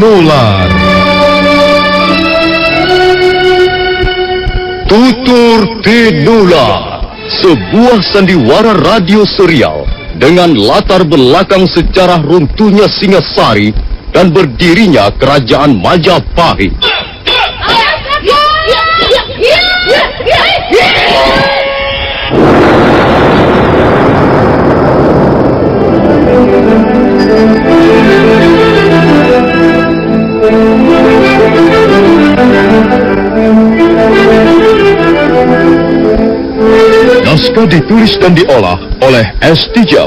Nular. Tutur Tinular, sebuah sandiwara radio serial dengan latar belakang sejarah runtuhnya Singasari dan berdirinya Kerajaan Majapahit. Naskah ditulis dan diolah oleh S. Tijab,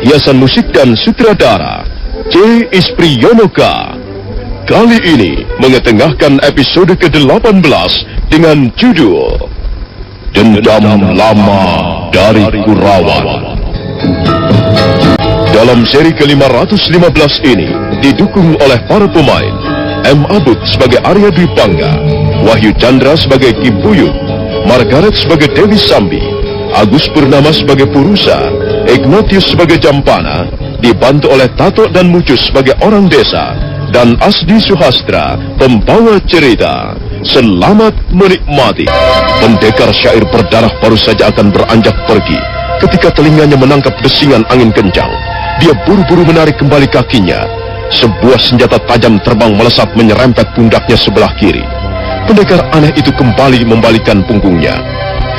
hiasan musik dan sutradara C. Ispriyonoka. Kali ini mengetengahkan episode ke-18 dengan judul Dendam Lama dari Kurawan. Dalam seri ke-515 ini didukung oleh para pemain M. Abud sebagai Arya Dwi Pangga, Wahyu Chandra sebagai Ki Buyut, Margaret sebagai Dewi Sambi, Agus Purnama sebagai Purusa, Ignatius sebagai Jampana, dibantu oleh Tato dan Mucus sebagai orang desa, dan Asdi Suhastra, pembawa cerita. Selamat menikmati. Pendekar syair berdarah baru saja akan beranjak pergi ketika telinganya menangkap desingan angin kencang. Dia buru-buru menarik kembali kakinya. Sebuah senjata tajam terbang melesat menyerempet pundaknya sebelah kiri. Pendekar aneh itu kembali membalikkan punggungnya,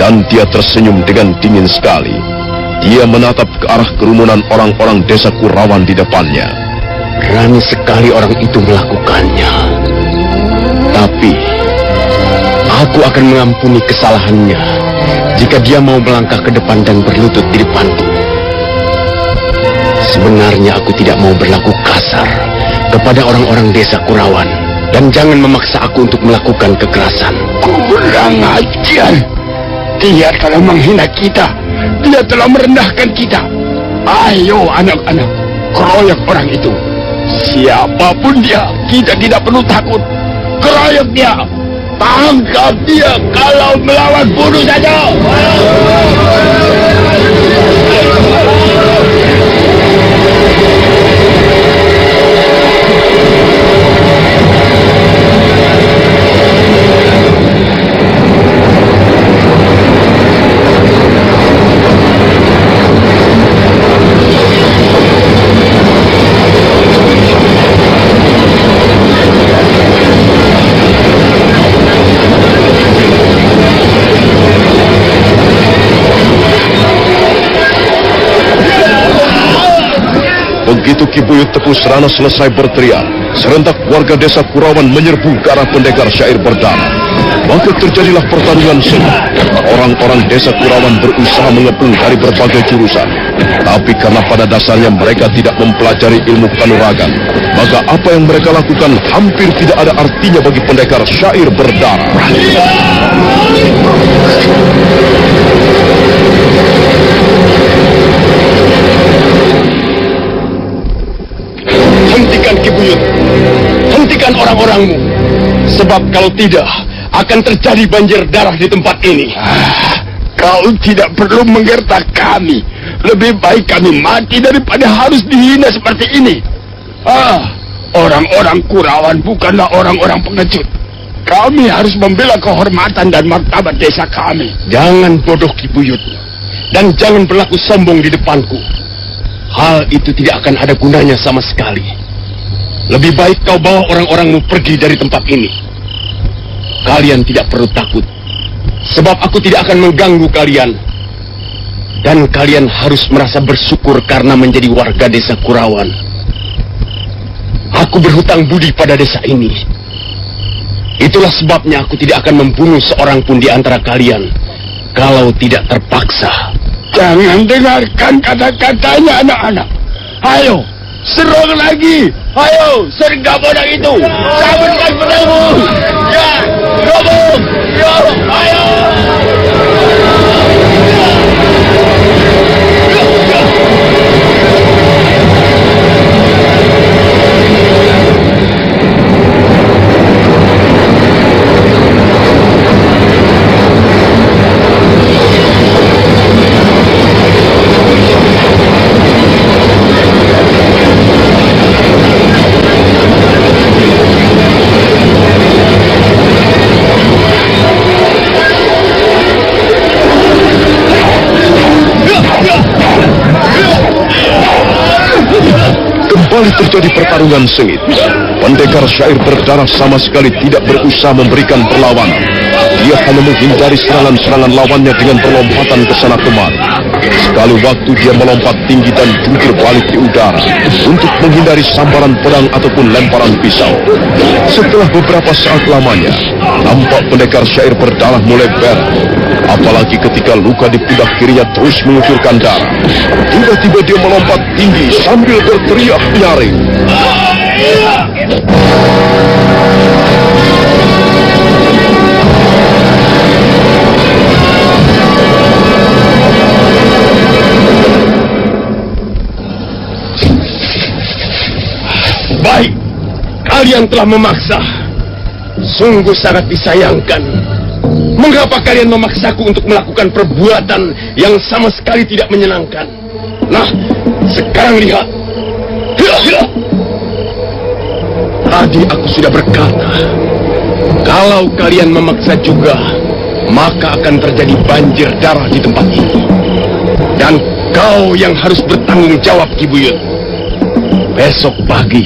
dan dia tersenyum dengan dingin sekali. Dia menatap ke arah kerumunan orang-orang desa Kurawan di depannya. Berani sekali orang itu melakukannya. Tapi aku akan mengampuni kesalahannya jika dia mau melangkah ke depan dan berlutut di depanku. Sebenarnya aku tidak mau berlaku kasar kepada orang-orang desa Kurawan, dan jangan memaksa aku untuk melakukan kekerasan. Kurang ajar. Dia telah menghina kita. Dia telah merendahkan kita. Ayo anak-anak, keroyok orang itu. Siapapun dia, kita tidak perlu takut. Keroyok dia. Tangkap dia. Kalau melawan, bunuh saja. Begitu Ki Buyut Tepu Serana selesai berteriak, serentak warga desa Kurawan menyerbu ke arah pendekar syair berdarah. Maka terjadilah pertarungan sengit. Orang-orang desa Kurawan berusaha mengepung dari berbagai jurusan. Tapi karena pada dasarnya mereka tidak mempelajari ilmu kanuragan, maka apa yang mereka lakukan hampir tidak ada artinya bagi pendekar syair berdarah. Hentikan Ki Buyut. Hentikan orang-orangmu. Sebab kalau tidak, akan terjadi banjir darah di tempat ini. Kau tidak perlu menggertak kami. Lebih baik kami mati daripada harus dihina seperti ini. Orang-orang Kurawan bukanlah orang-orang pengecut. Kami harus membela kehormatan dan martabat desa kami. Jangan bodoh Ki Buyut. Dan jangan berlaku sombong di depanku. Hal itu tidak akan ada gunanya sama sekali. Lebih baik kau bawa orang-orangmu pergi dari tempat ini. Kalian tidak perlu takut, sebab aku tidak akan mengganggu kalian. Dan kalian harus merasa bersyukur karena menjadi warga desa Kurawan. Aku berhutang budi pada desa ini. Itulah sebabnya aku tidak akan membunuh seorang pun di antara kalian kalau tidak terpaksa. Jangan dengarkan kata-katanya anak-anak. Ayo, serang lagi. Ayo, sergap bodoh itu. Sabunkan pedangmu. Ya, robong. Ya, ayo. Kembali terjadi pertarungan sengit. Pendekar syair berdarah sama sekali tidak berusaha memberikan perlawanan. Dia hanya menghindari serangan-serangan lawannya dengan berlompatan ke sana kemari. Sekali waktu dia melompat tinggi dan jungkir balik di udara untuk menghindari sambaran pedang ataupun lemparan pisau. Setelah beberapa saat lamanya, nampak pendekar syair berdarah mulai berdarah. Apalagi ketika luka di pundak kirinya terus mengucurkan darah. Tiba-tiba dia melompat tinggi sambil berteriak nyaring. Baik, kalian telah memaksa. Sungguh sangat disayangkan. Mengapa kalian memaksaku untuk melakukan perbuatan yang sama sekali tidak menyenangkan? Nah, sekarang lihat. Tadi aku sudah berkata, kalau kalian memaksa juga, maka akan terjadi banjir darah di tempat ini. Dan kau yang harus bertanggung jawab, Ki Buyut. Besok pagi,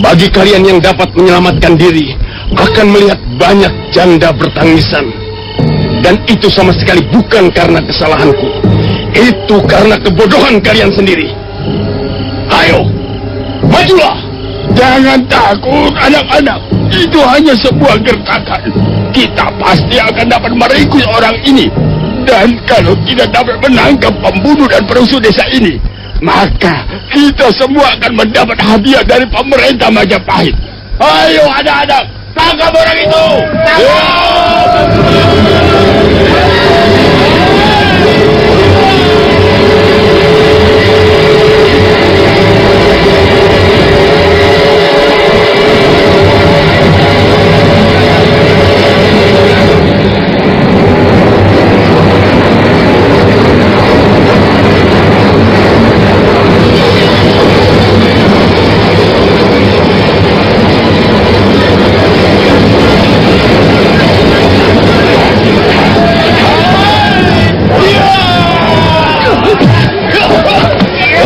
bagi kalian yang dapat menyelamatkan diri, akan melihat banyak janda bertangisan. Dan itu sama sekali bukan karena kesalahanku. Itu karena kebodohan kalian sendiri. Ayo, majulah. Jangan takut, anak-anak. Itu hanya sebuah gertakan. Kita pasti akan dapat meringkus orang ini. Dan kalau kita dapat menangkap pembunuh dan perusuh desa ini, maka kita semua akan mendapat hadiah dari pemerintah Majapahit. Ayo anak-anak, tangkap orang itu!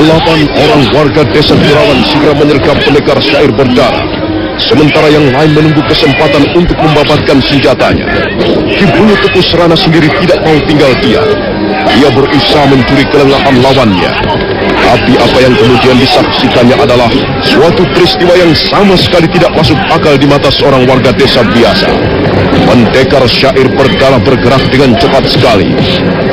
Delapan orang warga desa Kurawan segera menyergap pendekar syair berdarah. Sementara yang lain menunggu kesempatan untuk membabatkan senjatanya. Ki Buyut Tepu Serana sendiri tidak mau tinggal diam. Dia berusaha mencuri kelengahan lawannya. Tapi apa yang kemudian disaksikannya adalah suatu peristiwa yang sama sekali tidak masuk akal di mata seorang warga desa biasa. Pendekar syair berdarah bergerak dengan cepat sekali.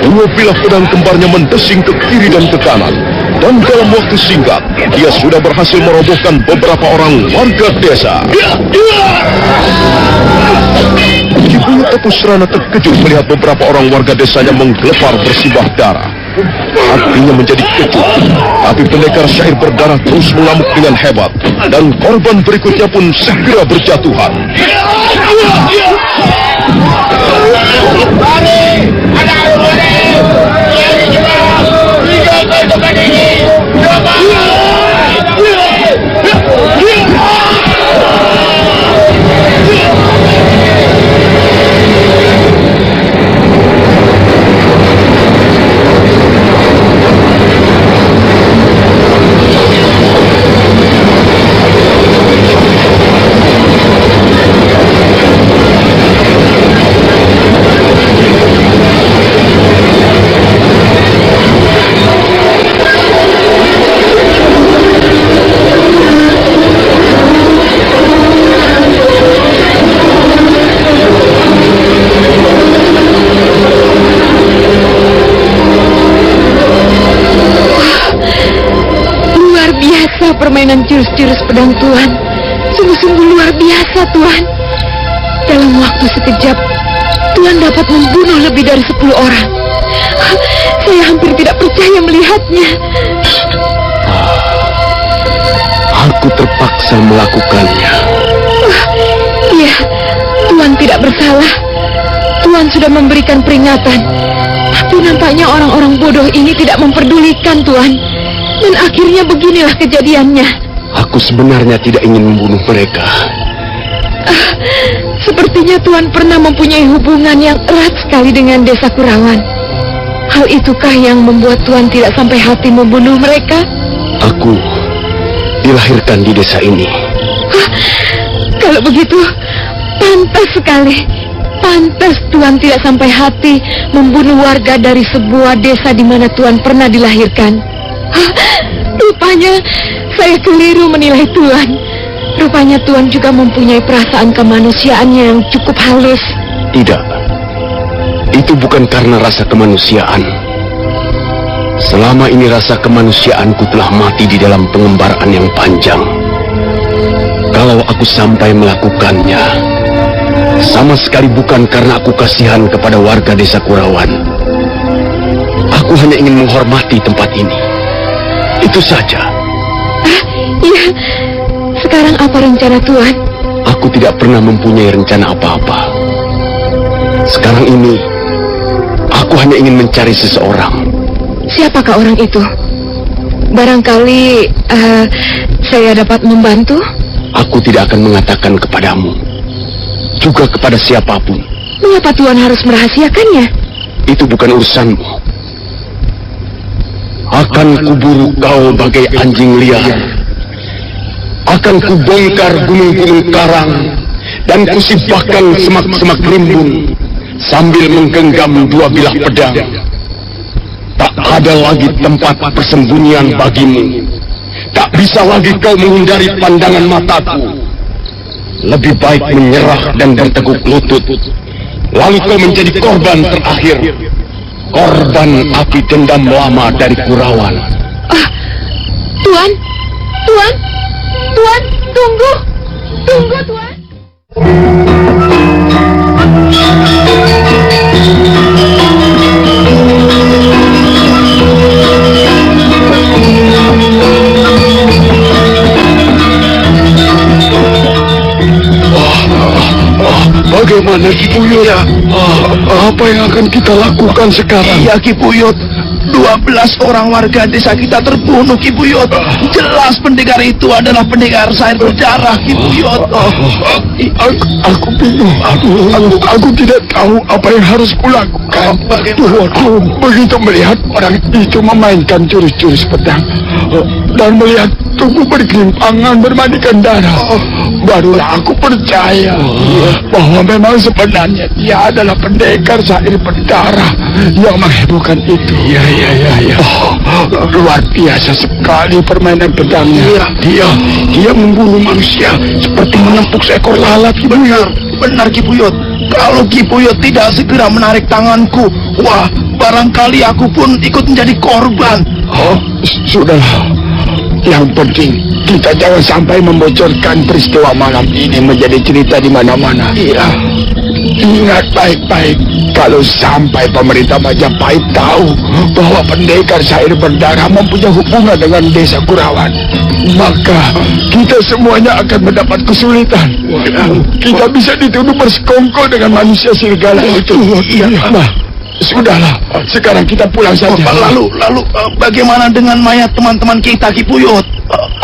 Dua bilah pedang kembarnya mendesing ke kiri dan ke kanan. Dan dalam waktu singkat, dia sudah berhasil merobohkan beberapa orang warga desa. Ki Buyut Tepu Serana terkejut melihat beberapa orang warga desanya menggelepar bersimbah darah. Hatinya menjadi kecut, tapi pendekar syair berdarah terus mengamuk dengan hebat. Dan korban berikutnya pun segera berjatuhan. Permainan jurus-jurus pedang Tuan sungguh-sungguh luar biasa, Tuan. Dalam waktu sekejap, Tuan dapat membunuh lebih dari 10 orang. Saya hampir tidak percaya melihatnya. Aku terpaksa melakukannya. Iya, Tuan tidak bersalah. Tuan sudah memberikan peringatan. Tapi nampaknya orang-orang bodoh ini tidak memperdulikan Tuan. Dan akhirnya beginilah kejadiannya. Aku sebenarnya tidak ingin membunuh mereka. Sepertinya Tuan pernah mempunyai hubungan yang erat sekali dengan desa Kurawan. Hal itukah yang membuat Tuan tidak sampai hati membunuh mereka? dilahirkan di desa ini. Kalau begitu, pantas sekali. Pantas Tuan tidak sampai hati membunuh warga dari sebuah desa di mana Tuan pernah dilahirkan. Rupanya saya keliru menilai Tuan. Rupanya Tuan juga mempunyai perasaan kemanusiaannya yang cukup halus. Tidak, itu bukan karena rasa kemanusiaan. Selama ini rasa kemanusiaanku telah mati di dalam pengembaraan yang panjang. Kalau aku sampai melakukannya, sama sekali bukan karena aku kasihan kepada warga desa Kurawan. Aku hanya ingin menghormati tempat ini. Itu saja. Iya. Sekarang apa rencana Tuan? Aku tidak pernah mempunyai rencana apa-apa. Sekarang ini, aku hanya ingin mencari seseorang. Siapakah orang itu? Barangkali saya dapat membantu? Aku tidak akan mengatakan kepadamu, juga kepada siapapun. Mengapa Tuan harus merahasiakannya? Itu bukan urusanmu. Akan kuburu kau bagai anjing liar. Akan kubongkar gunung-gunung karang dan kusibahkan semak-semak rimbun sambil menggenggam dua bilah pedang. Tak ada lagi tempat persembunyian bagimu. Tak bisa lagi kau menghindari pandangan mataku. Lebih baik menyerah dan berteguk lutut. Lalu kau menjadi korban terakhir. Korban api dendam lama dari Kurawan. Tuan, tunggu Tuan. Bagaimana Ki Buyut? Apa yang akan kita lakukan sekarang? Iya Ki Buyut, 12 orang warga desa kita terbunuh Ki Buyut. Jelas pendekar itu adalah pendekar sair berdarah Ki Buyut. Aku bingung. Aku tidak tahu apa yang harus kulakukan. Waduh, begitu melihat orang itu memainkan jurus-jurus pedang dan melihat tubuh bergelimpangan bermandikan darah, barulah aku percaya bahwa memang sebenarnya dia adalah pendekar sair berdarah yang menghebohkan itu. Iya. Luar biasa sekali permainan pedangnya. Dia membunuh manusia seperti menempuk seekor lalat. Benar Ki Buyut. Kalau Ki Buyut tidak segera menarik tanganku, wah, barangkali aku pun ikut menjadi korban. Sudahlah. Yang penting kita jangan sampai membocorkan peristiwa malam ini menjadi cerita di mana-mana. Iya. Ingat baik-baik, kalau sampai pemerintah Majapahit tahu bahwa pendekar sair berdarah mempunyai hubungan dengan desa Kurawan, maka kita semuanya akan mendapat kesulitan. Kita bisa dituduh bersekongkol dengan manusia serigala itu. Iya. Sudahlah, sekarang kita pulang saja. Lalu bagaimana dengan mayat teman-teman kita Ki Buyut?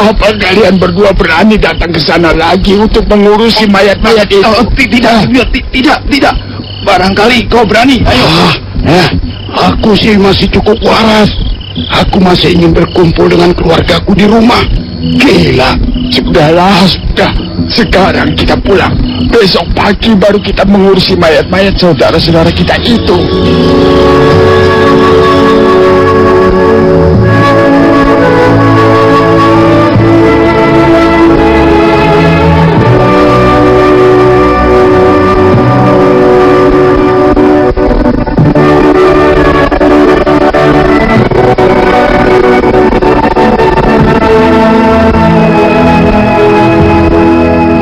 Apa kalian berdua berani datang ke sana lagi untuk mengurusi mayat-mayat itu? Tidak. Barangkali kau berani. Ayo. Aku sih masih cukup waras. Aku masih ingin berkumpul dengan keluargaku di rumah. Gila. Sudah. Sekarang kita pulang. Besok pagi baru kita mengurusi mayat-mayat saudara-saudara kita itu.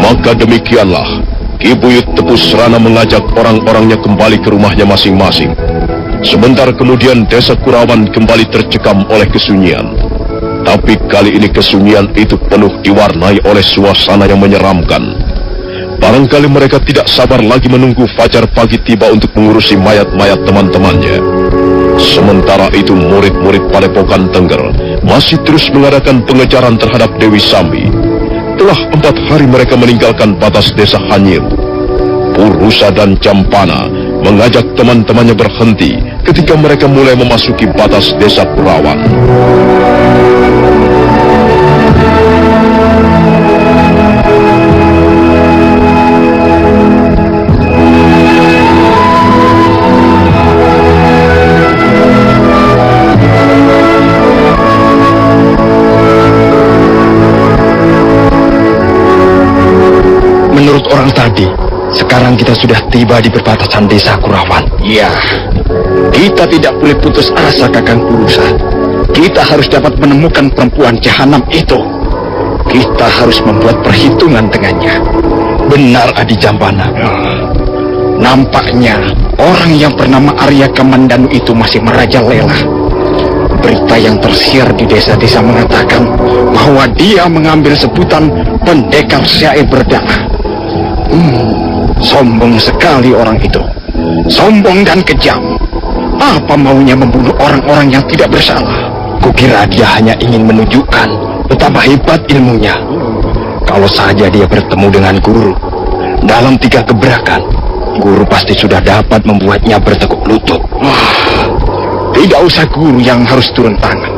Maka demikianlah, Ki Buyut Tepus Rana mengajak orang-orangnya kembali ke rumahnya masing-masing. Sebentar kemudian desa Kurawan kembali tercekam oleh kesunyian. Tapi kali ini kesunyian itu penuh diwarnai oleh suasana yang menyeramkan. Barangkali mereka tidak sabar lagi menunggu fajar pagi tiba untuk mengurusi mayat-mayat teman-temannya. Sementara itu murid-murid Padepokan Tengger masih terus mengadakan pengejaran terhadap Dewi Sambi. Telah 4 hari mereka meninggalkan batas desa Hanyir. Purusa dan Campana mengajak teman-temannya berhenti ketika mereka mulai memasuki batas desa Kurawan. Jadi, sekarang kita sudah tiba di perbatasan desa Kurawan. Ya, kita tidak boleh putus asa, Kakang Purusa. Kita harus dapat menemukan perempuan jahanam itu. Kita harus membuat perhitungan dengannya. Benar, Adi Jambana. Nampaknya orang yang bernama Arya Kamandanu itu masih merajalela. Berita yang tersiar di desa-desa mengatakan bahwa dia mengambil sebutan pendekar syair berdarah. Sombong sekali orang itu. Sombong dan kejam. Apa maunya membunuh orang-orang yang tidak bersalah? Kukira dia hanya ingin menunjukkan betapa hebat ilmunya. Kalau saja dia bertemu dengan guru, dalam 3 gebrakan, guru pasti sudah dapat membuatnya bertekuk lutut. Tidak usah guru yang harus turun tangan.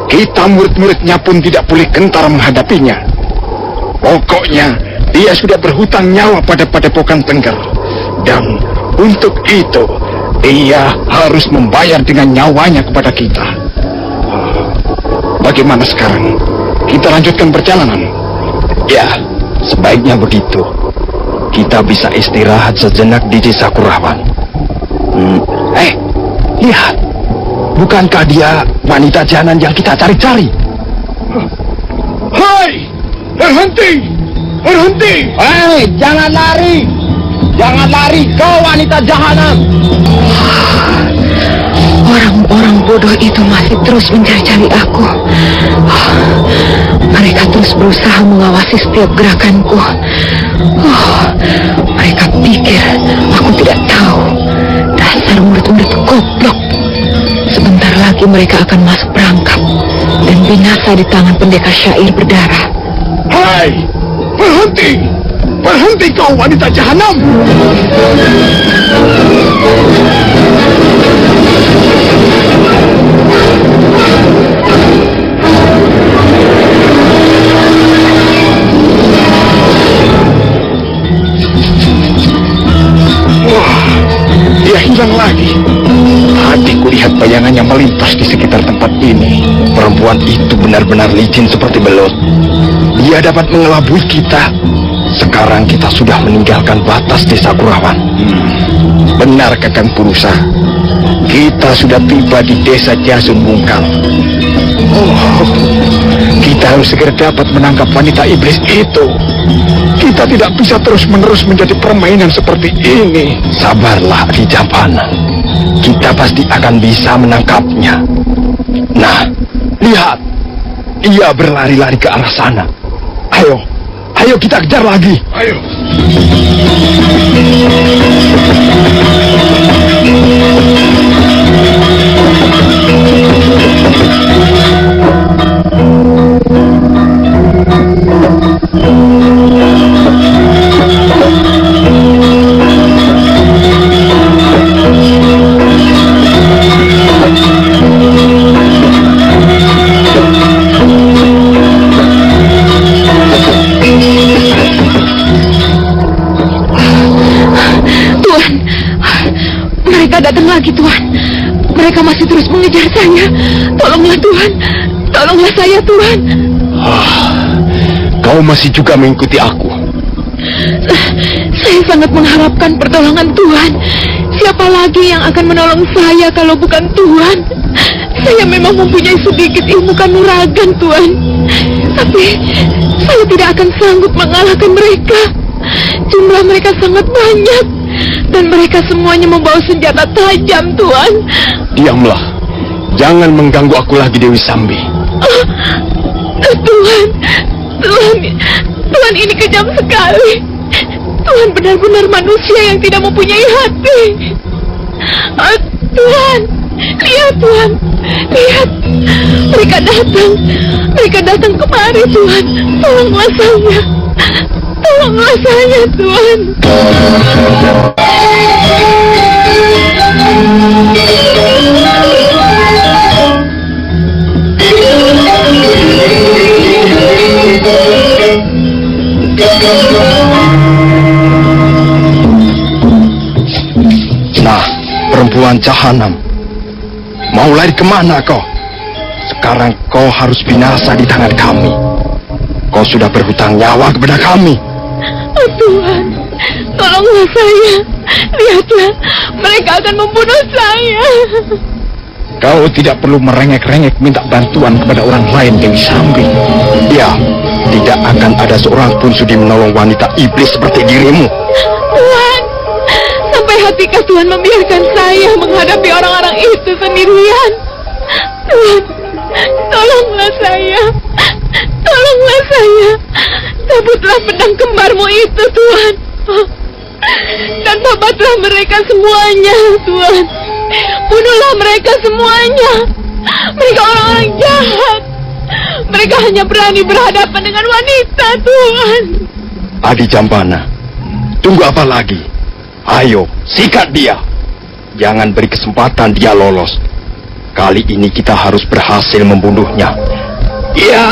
Kita murid-muridnya pun tidak boleh gentar menghadapinya. Pokoknya, dia sudah berhutang nyawa pada Padepokan Tengger. Dan untuk itu, dia harus membayar dengan nyawanya kepada kita. Bagaimana sekarang? Kita lanjutkan perjalanan. Ya, sebaiknya begitu. Kita bisa istirahat sejenak di desa Kurawan. Lihat. Bukankah dia wanita jahanam yang kita cari-cari? Hai! Berhenti! Berhenti! Hei, jangan lari! Jangan lari, kau wanita jahanam! Orang-orang bodoh itu masih terus mencari-cari aku. Mereka terus berusaha mengawasi setiap gerakanku. Mereka pikir aku tidak tahu. Dasar murid-murid goblok. Sebentar lagi mereka akan masuk perangkap dan binasa di tangan pendekar syair berdarah. Hai! Berhenti! Berhenti kau wanita jahanam! Wah, dia hilang lagi. Tadi kulihat bayangannya melintas di sekitar tempat ini. Perempuan itu benar-benar licin seperti belut. Dia dapat mengelabui kita. Sekarang kita sudah meninggalkan batas desa Kurawan. Benar, Kakang Purusa. Kita sudah tiba di desa Jasun Bungkal. Kita harus segera dapat menangkap wanita iblis itu. Kita tidak bisa terus-menerus menjadi permainan seperti ini. Sabarlah, Adi Jambana. Kita pasti akan bisa menangkapnya. Nah, lihat. Ia berlari-lari ke arah sana. Ayo kita kejar lagi. Ayo. Datang lagi, Tuhan. Mereka masih terus mengejar saya. Tolonglah, Tuhan. Tolonglah saya, Tuhan. Kau masih juga mengikuti aku. Saya sangat mengharapkan pertolongan Tuhan. Siapa lagi yang akan menolong saya kalau bukan Tuhan? Saya memang mempunyai sedikit ilmu kanuragan, Tuhan. Tapi saya tidak akan sanggup mengalahkan mereka. Jumlah mereka sangat banyak. Dan mereka semuanya membawa senjata tajam, Tuan. Diamlah. Jangan mengganggu aku lagi, Dewi Sambi. Tuan ini kejam sekali. Tuan benar-benar manusia yang tidak mempunyai hati. Tuan, lihat, Tuan. Lihat. Mereka datang kemari, Tuan. Tolonglah saya. Tolonglah saya, Tuan. Nah, perempuan jahanam, mau lari kemana kau? Sekarang kau harus binasa di tangan kami. Kau sudah berhutang nyawa kepada kami. Oh Tuhan, Tolonglah saya. Lihatlah, mereka akan membunuh saya. Kau tidak perlu merengek-rengek minta bantuan kepada orang lain, Dewi Sambi. Ya, tidak akan ada seorang pun sudi menolong wanita iblis seperti dirimu. Tuhan, sampai hatikah Tuhan membiarkan saya menghadapi orang-orang itu sendirian? Tuhan, tolonglah saya. Tolonglah saya. Cabutlah pedang kembarmu itu, Tuhan. Dan babatlah mereka semuanya, Tuhan. Bunuhlah mereka semuanya. Mereka orang-orang jahat. Mereka hanya berani berhadapan dengan wanita, Tuhan. Adi Jambana, tunggu apa lagi? Ayo, sikat dia. Jangan beri kesempatan dia lolos. Kali ini kita harus berhasil membunuhnya. Ya.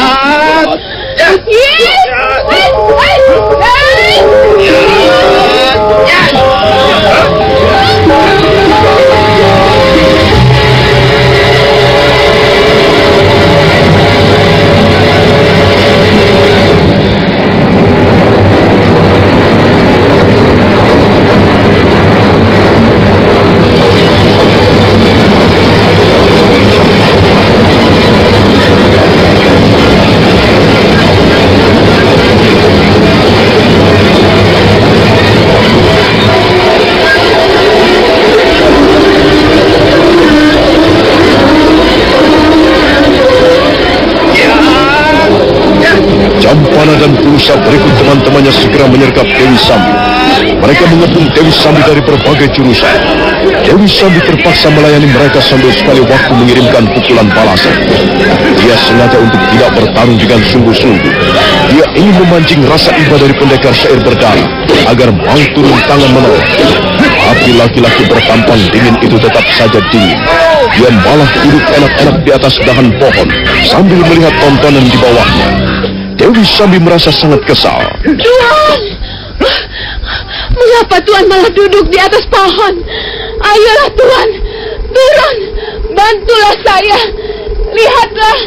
Jampana dan Pulusa berikut teman-temannya segera menyergap Dewi Sambi. Mereka mengepung Dewi Sambi dari berbagai jurusan. Dewi Sambi terpaksa melayani mereka sambil sekali waktu mengirimkan pukulan balasan. Dia sengaja untuk tidak bertarung dengan sungguh-sungguh. Dia ingin memancing rasa iba dari pendekar syair berdarah agar mau turun tangan menolong. Tapi laki-laki bertampang dingin itu tetap saja dingin. Dia malah duduk enak-enak di atas dahan pohon sambil melihat tontonan di bawahnya. Dewi Sambi merasa sangat kesal. Tuhan, mengapa Tuhan malah duduk di atas pohon? Ayolah Tuhan, turun, bantulah saya. Lihatlah,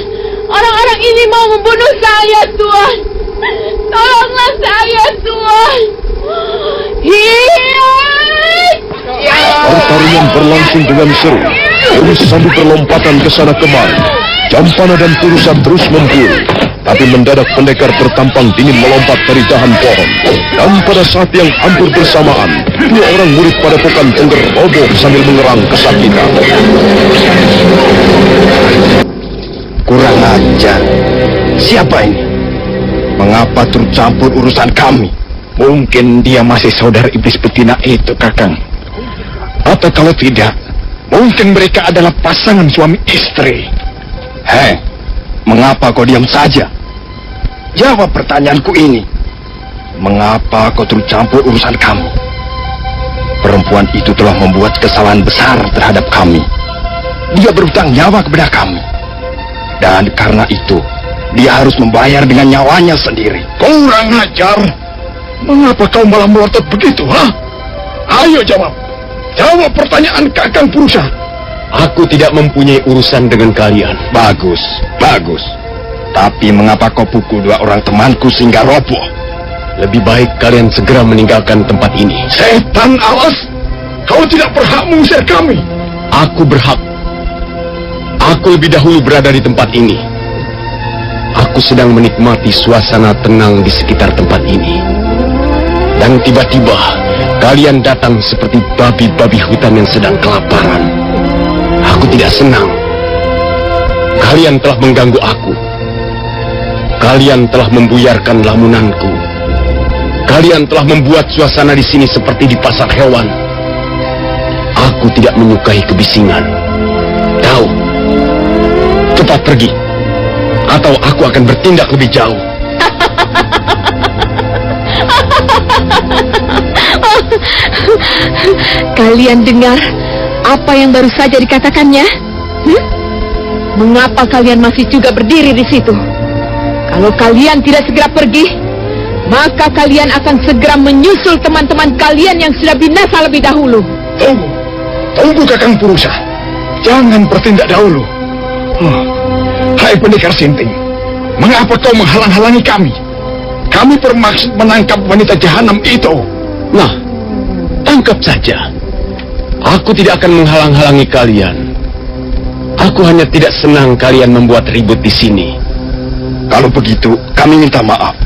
orang-orang ini mau membunuh saya, Tuhan. Tolonglah saya, Tuhan. Pertarungan berlangsung dengan seru. Dewi Sambi berlompatan ke sana kemari. Jampana dan Pulusa terus memburu. Tapi mendadak pendekar bertampang dingin melompat dari dahan pohon. Dan pada saat yang hampir bersamaan, dua orang murid padepokan Tengger roboh sambil mengerang kesakitan. Kurang ajar. Siapa ini? Mengapa turut campur urusan kami? Mungkin dia masih saudara iblis betina itu, Kakang. Atau kalau tidak, mungkin mereka adalah pasangan suami istri. Hei, mengapa kau diam saja? Jawab pertanyaanku ini. Mengapa kau turut campur urusan kami? Perempuan itu telah membuat kesalahan besar terhadap kami. Dia berhutang nyawa kepada kami. Dan karena itu, dia harus membayar dengan nyawanya sendiri. Kurang ajar. Mengapa kau malah melotot begitu, ha? Ayo jawab. Jawab pertanyaan Kakang Pulusa. Aku tidak mempunyai urusan dengan kalian. Bagus, bagus. Tapi mengapa kau pukul dua orang temanku sehingga roboh? Lebih baik kalian segera meninggalkan tempat ini. Setan alas! Kau tidak berhak mengusir kami. Aku berhak. Aku lebih dahulu berada di tempat ini. Aku sedang menikmati suasana tenang di sekitar tempat ini. Dan tiba-tiba kalian datang seperti babi-babi hutan yang sedang kelaparan. Aku tidak senang. Kalian telah mengganggu aku. Kalian telah membuyarkan lamunanku. Kalian telah membuat suasana di sini seperti di pasar hewan. Aku tidak menyukai kebisingan. Tahu? Cepat pergi. Atau aku akan bertindak lebih jauh. Kalian dengar apa yang baru saja dikatakannya? Mengapa kalian masih juga berdiri di situ? Kalau kalian tidak segera pergi, maka kalian akan segera menyusul teman-teman kalian yang sudah binasa lebih dahulu. Tunggu, tunggu Kakang Pulusa. Jangan bertindak dahulu. Hai pendekar Sinting, mengapa kau menghalang-halangi kami? Kami bermaksud menangkap wanita jahanam itu. Nah, Tangkap saja. Aku tidak akan menghalang-halangi kalian. Aku hanya tidak senang kalian membuat ribut di sini. Kalau begitu, kami minta maaf.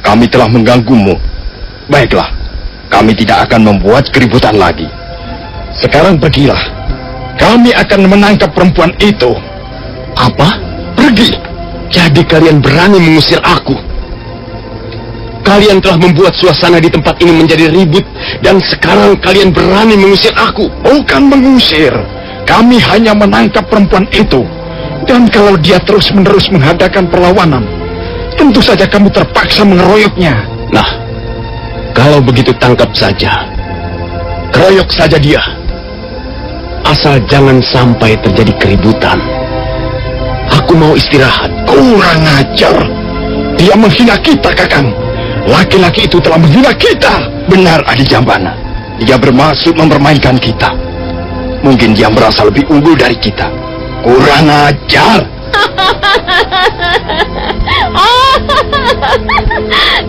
Kami telah mengganggumu. Baiklah, kami tidak akan membuat keributan lagi. Sekarang pergilah. Kami akan menangkap perempuan itu. Apa? Pergi? Jadi kalian berani mengusir aku? Kalian telah membuat suasana di tempat ini menjadi ribut, dan sekarang kalian berani mengusir aku? Bukan mengusir. Kami hanya menangkap perempuan itu. Dan kalau dia terus-menerus mengadakan perlawanan, tentu saja kami terpaksa mengeroyoknya. Nah, kalau begitu tangkap saja. Keroyok saja dia. Asal jangan sampai terjadi keributan. Aku mau istirahat. Kurang ajar. Dia menghina kita, Kakang. Laki-laki itu telah menghina kita. Benar, Adi Jambana. Dia bermaksud mempermainkan kita. Mungkin dia merasa lebih unggul dari kita. Kurang ajar.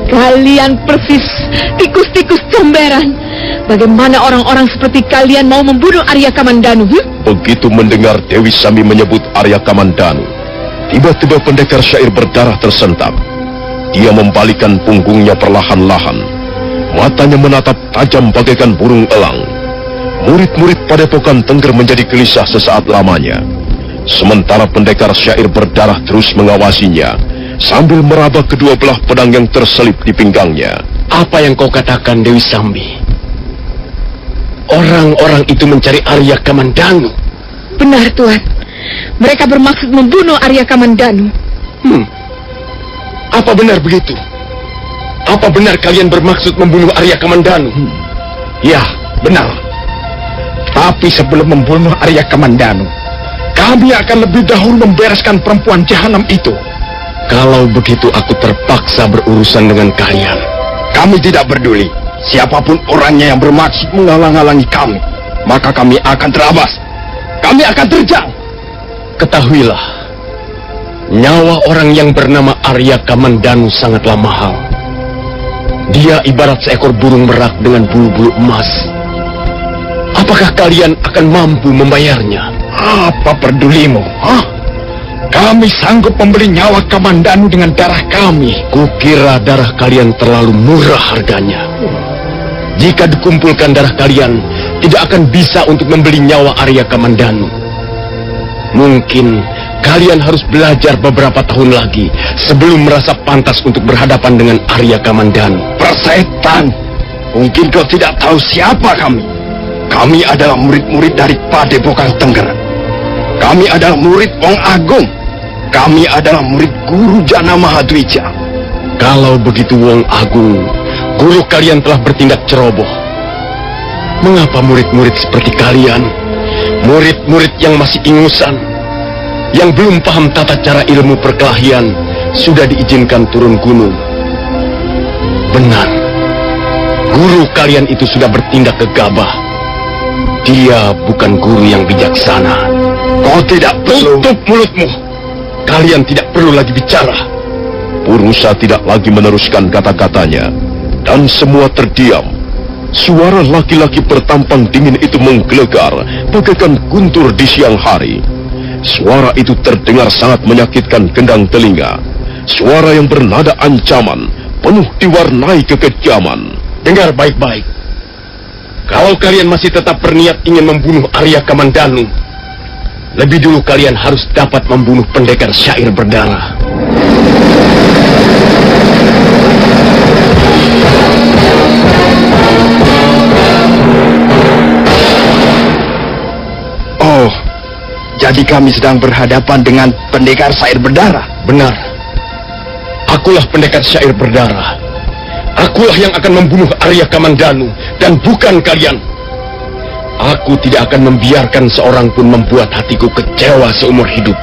Kalian persis tikus-tikus comberan. Bagaimana orang-orang seperti kalian mau membunuh Arya Kamandanu? Begitu mendengar Dewi Sambi menyebut Arya Kamandanu, tiba-tiba pendekar syair berdarah tersentak. Dia membalikkan punggungnya perlahan-lahan. Matanya menatap tajam bagaikan burung elang. Murid-murid padepokan Tengger menjadi gelisah sesaat lamanya. Sementara pendekar syair berdarah terus mengawasinya, sambil meraba kedua belah pedang yang terselip di pinggangnya. Apa yang kau katakan, Dewi Sambi? Orang-orang itu mencari Arya Kamandanu. Benar, Tuan. Mereka bermaksud membunuh Arya Kamandanu. Apa benar begitu? Apa benar kalian bermaksud membunuh Arya Kamandanu? Ya, benar. Tapi sebelum membunuh Arya Kamandanu, kami akan lebih dahulu membereskan perempuan jahanam itu. Kalau begitu aku terpaksa berurusan dengan kalian. Kami tidak peduli. Siapapun orangnya yang bermaksud menghalang-halangi kami, maka kami akan terabas. Kami akan terjang. Ketahuilah, nyawa orang yang bernama Arya Kamandanu sangatlah mahal. Dia ibarat seekor burung merak dengan bulu-bulu emas. Apakah kalian akan mampu membayarnya? Apa pedulimu? Kami sanggup membeli nyawa Kamandanu dengan darah kami. Kukira darah kalian terlalu murah harganya. Jika dikumpulkan darah kalian, tidak akan bisa untuk membeli nyawa Arya Kamandanu. Mungkin kalian harus belajar beberapa tahun lagi sebelum merasa pantas untuk berhadapan dengan Arya Kamandanu. Persetan! Mungkin kau tidak tahu siapa kami. Kami adalah murid-murid dari Padepokan Tengger. Kami adalah murid Wong Agung. Kami adalah murid Guru Jana Mahadwija. Kalau begitu Wong Agung, guru kalian telah bertindak ceroboh. Mengapa murid-murid seperti kalian, murid-murid yang masih ingusan, yang belum paham tata cara ilmu perkelahian, sudah diizinkan turun gunung? Benar, guru kalian itu sudah bertindak gegabah. Dia bukan guru yang bijaksana. Kau tidak perlu. Tutup mulutmu. Kalian tidak perlu lagi bicara. Purusa tidak lagi meneruskan kata-katanya, dan semua terdiam. Suara laki-laki bertampang dingin itu menggelegar bagaikan guntur di siang hari. Suara itu terdengar sangat menyakitkan gendang telinga. Suara yang bernada ancaman, penuh diwarnai kekejaman. Dengar baik-baik. Kalau kalian masih tetap berniat ingin membunuh Arya Kamandanu, lebih dulu kalian harus dapat membunuh pendekar syair berdarah. Oh, jadi kami sedang berhadapan dengan pendekar syair berdarah? Benar. Akulah pendekar syair berdarah. Akulah yang akan membunuh Arya Kamandanu, dan bukan kalian. Aku tidak akan membiarkan seorang pun membuat hatiku kecewa seumur hidup.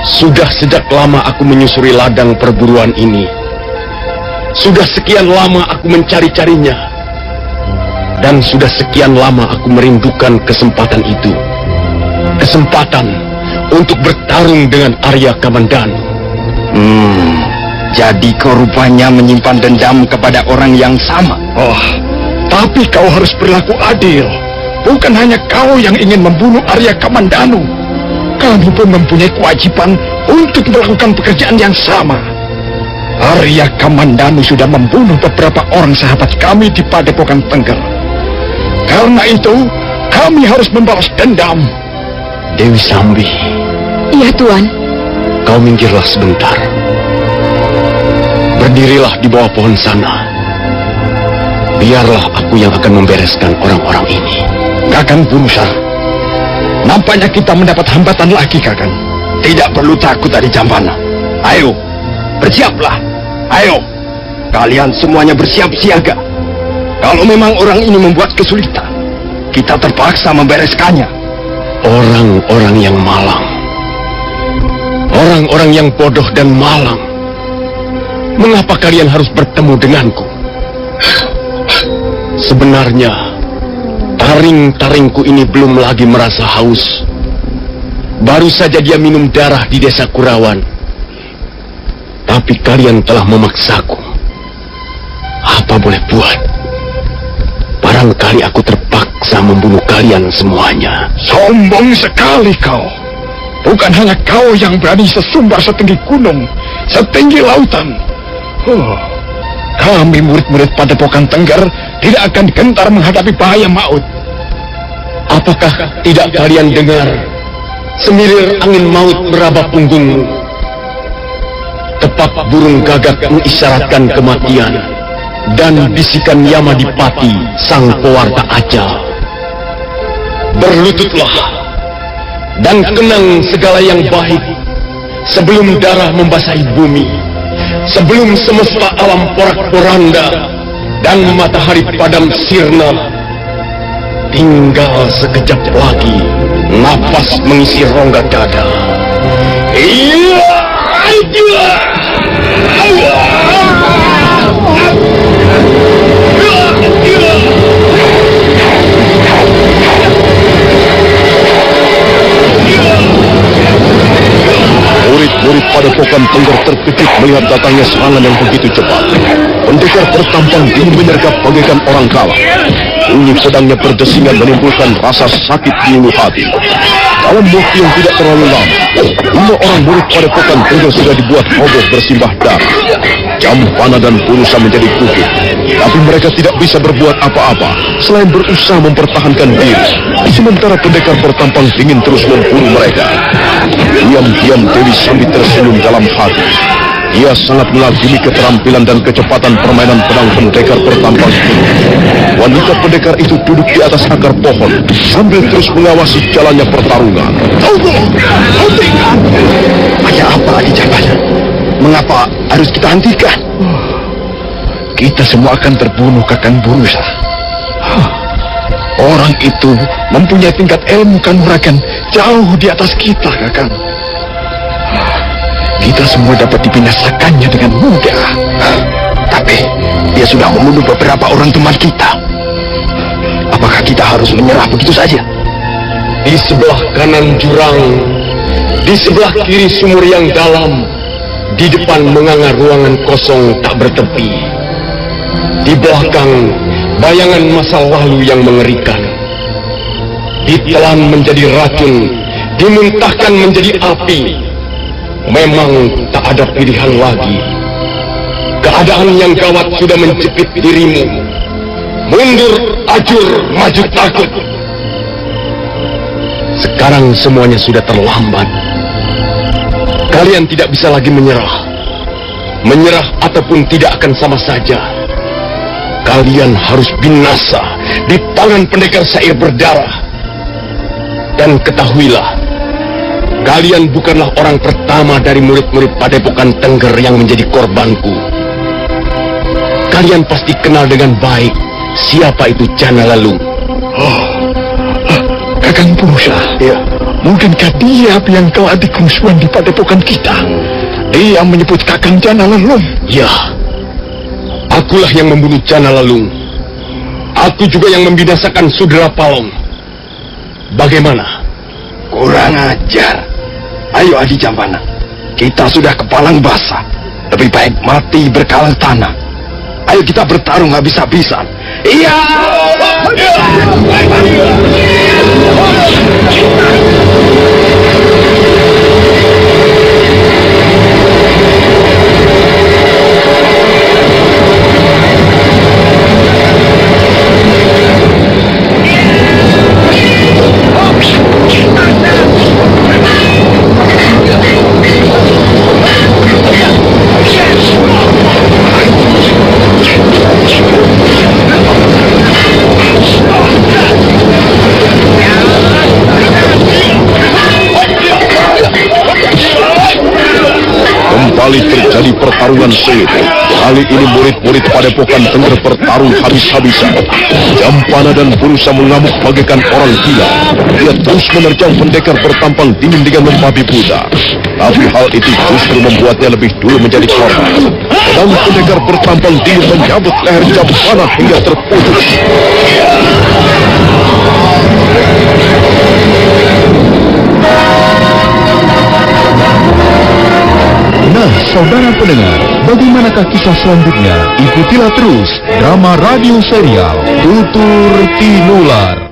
Sudah sejak lama aku menyusuri ladang perburuan ini. Sudah sekian lama aku mencari-carinya. Dan sudah sekian lama aku merindukan kesempatan itu. Kesempatan untuk bertarung dengan Arya Kamandanu. Jadi kau rupanya menyimpan dendam kepada orang yang sama. Oh, Tapi kau harus berlaku adil. Bukan hanya kau yang ingin membunuh Arya Kamandanu. Kami pun mempunyai kewajiban untuk melakukan pekerjaan yang sama. Arya Kamandanu sudah membunuh beberapa orang sahabat kami di Padepokan Tengger. Karena itu, kami harus membalas dendam. Dewi Sambi. Iya, Tuan. Kau minggirlah sebentar. Berdirilah di bawah pohon sana. Biarlah aku yang akan membereskan orang-orang ini. Kakang Purusa, nampaknya kita mendapat hambatan lagi, Kakang. Tidak perlu takut Adi Jampana. Ayo, bersiaplah. Ayo, kalian semuanya bersiap siaga. Kalau memang orang ini membuat kesulitan, kita terpaksa membereskannya. Orang-orang yang malang. Orang-orang yang bodoh dan malang. Mengapa kalian harus bertemu denganku? Sebenarnya, taring-taringku ini belum lagi merasa haus. Baru saja dia minum darah di desa Kurawan. Tapi kalian telah memaksaku. Apa boleh buat? Barangkali aku terpaksa membunuh kalian semuanya. Sombong sekali kau. Bukan hanya kau yang berani sesumbar setinggi gunung, setinggi lautan. Kami murid-murid Padepokan Tengger tidak akan gentar menghadapi bahaya maut. Apakah tidak kalian dengar semilir angin maut meraba punggungmu? Tepak burung gagak mengisyaratkan kematian, dan bisikan Yamadipati sang pewarta ajal. Berlututlah dan kenang segala yang baik sebelum darah membasahi bumi, sebelum semesta alam porak-poranda dan matahari padam sirna. Tinggal sekejap lagi napas mengisi rongga dada. Iya, iya. Murid-murid Padepokan Tengger terkejut melihat datangnya serangan yang begitu cepat. Pendekar bertampang dingin menyergap bagaikan orang kalah. Bunyi pedangnya berdesingan menimbulkan rasa sakit di ulu hati. Dalam waktu yang tidak terlalu lama, 5 orang murid Padepokan Tengger sudah dibuat roboh bersimbah darah. Jampana dan Purusa menjadi gugur, tapi mereka tidak bisa berbuat apa-apa selain berusaha mempertahankan diri. Sementara pendekar bertampang dingin terus memburu mereka. Diam-diam Dewi Sambi tersenyum dalam hati. Ia sangat mengagumi keterampilan dan kecepatan permainan pedang pendekar bertampang itu. Wanita pendekar itu duduk di atas akar pohon sambil terus mengawasi jalannya pertarungan. Tunggu! Hentikan! Ada apa Adi Jampana? Mengapa harus kita hentikan? Kita semua akan terbunuh, Kakang Purusa. Orang itu mempunyai tingkat ilmu kanuragan jauh di atas kita, Kakang. Kita semua dapat dibinasakannya dengan mudah. Tapi dia sudah membunuh beberapa orang teman kita. Apakah kita harus menyerah begitu saja? Di sebelah kanan jurang, di sebelah kiri sumur yang dalam, di depan menganga ruangan kosong tak bertepi. Di belakang, bayangan masa lalu yang mengerikan. Ditelan menjadi racun, dimuntahkan menjadi api. Memang tak ada pilihan lagi. Keadaan yang gawat sudah menjepit dirimu. Mundur, ajur, maju takut. Sekarang semuanya sudah terlambat. Kalian tidak bisa lagi menyerah. Menyerah ataupun tidak akan sama saja. Kalian harus binasa di tangan pendekar syair berdarah. Dan ketahuilah, kalian bukanlah orang pertama dari murid-murid Padepokan Tengger yang menjadi korbanku. Kalian pasti kenal dengan baik siapa itu Jana Lalung. Kakang Purusa, Ya, mungkinkah dia yang telah dikungsuan di Padepokan kita? Dia menyebut Kakang Jana Lalung. ya. Akulah yang membunuh Jana Lalung. Aku juga yang membinasakan Sudra Palong. Bagaimana? Kurang ajar. Ayo Adi Jampana, kita sudah kepalang basah. Lebih baik mati berkalang tanah. Ayo kita bertarung habis-habisan. Iya. Kembali terjadi pertarungan sengit. Kali ini murid-murid padepokan tengger bertarung habis-habisan. Jampana dan berusaha mengamuk bagaikan orang gila. Dia terus menerjang pendekar bertampang dingin dengan membabi buta. Tapi hal itu justru membuatnya lebih dulu menjadi korban. Dan pendekar bertampang dingin menyabut leher Jampana hingga terputus. Nah, saudara pendengar, bagaimanakah kisah selanjutnya? Ikutilah terus drama radio serial Tutur Tinular.